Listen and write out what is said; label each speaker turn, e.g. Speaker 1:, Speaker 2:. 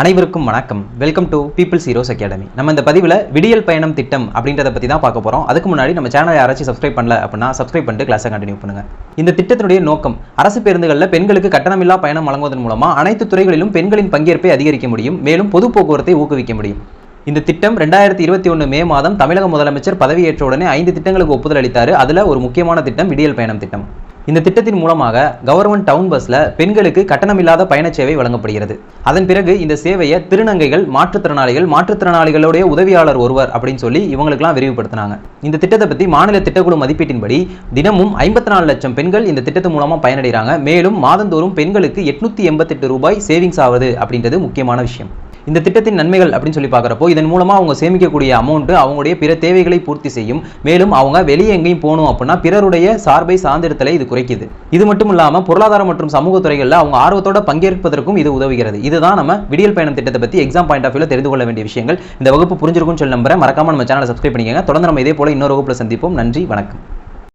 Speaker 1: அனைவருக்கும் வணக்கம். Welcome to peoples heroes academy. நம்ம இந்த பதிவில் விடியல் பயணம் திட்டம் அப்படின்றத பற்றி தான் பார்க்க போகிறோம். அதுக்கு முன்னாடி நம்ம சேனலை யாராச்சும் சப்ஸ்கிரைப் பண்ணல அப்படின்னா சப்ஸ்கிரைப் பண்ணிட்டு கிளாஸை கண்டினியூ பண்ணுங்க. இந்த திட்டத்தினுடைய நோக்கம் அரசு பேருந்துகளில் பெண்களுக்கு கட்டணமில்லா பயணம் வழங்குவதன் மூலமாக அனைத்து துறைகளிலும் பெண்களின் பங்கேற்பை அதிகரிக்க முடியும், மேலும் பொது போக்குவரத்தை ஊக்குவிக்க முடியும். இந்த திட்டம் 2021 மே மாதம் தமிழக முதலமைச்சர் பதவியேற்ற உடனே 5 திட்டங்களுக்கு ஒப்புதல் அளித்தார். அதில் ஒரு முக்கியமான திட்டம் விடியல் பயணம் திட்டம். இந்த திட்டத்தின் மூலமாக கவர்மெண்ட் டவுன் பஸ்ல பெண்களுக்கு கட்டணமில்லாத பயண சேவை வழங்கப்படுகிறது. அதன் பிறகு இந்த சேவையை திருநங்கைகள், மாற்றுத்திறனாளிகளுடைய உதவியாளர் ஒருவர் அப்படின்னு சொல்லி இவங்களுக்கெல்லாம் விரிவுபடுத்தினாங்க. இந்த திட்டத்தை பற்றி மாநில திட்டக்குழு மதிப்பீட்டின்படி தினமும் 54 லட்சம் பெண்கள் இந்த திட்டத்து மூலமா பயனடைகிறாங்க. மேலும் மாதந்தோறும் பெண்களுக்கு 888 ரூபாய் சேவிங்ஸ் ஆகுது அப்படின்றது முக்கியமான விஷயம். இந்த திட்டத்தின் நன்மைகள் அப்படின்னு சொல்லி பார்க்குறப்போ இதன் மூலமாக அவங்க சேமிக்கக்கூடிய அமௌண்ட் அவங்களுடைய பிற தேவைகளை பூர்த்தி செய்யும். மேலும் அவங்க வெளியே எங்கேயும் போகணும் அப்படின்னா பிறருடைய சார்பை சார்ந்திருத்தலை இது குறைக்குது. இது மட்டும் இல்லாமல் பொருளாதார மற்றும் சமூக துறைகளில் அவங்க ஆர்வத்தோட பங்கேற்பதற்கும் இது உதவுகிறது. இதுதான் நம்ம விடியல் பயணம் திட்டத்தை பற்றி எக்ஸாம் பாயிண்ட் ஆஃப் வியூல தெரிந்து கொள்ள வேண்டிய விஷயங்கள். இந்த வகுப்பு புரிஞ்சிருக்கும்னு சொல்லி நம்புறேன். மறக்காம நம்ம சேனலை சப்ஸ்கிரைப் பண்ணிக்கங்க. தொடர்ந்து நம்ம இதே போல இன்னொரு வகுப்புல சந்திப்போம். நன்றி, வணக்கம்.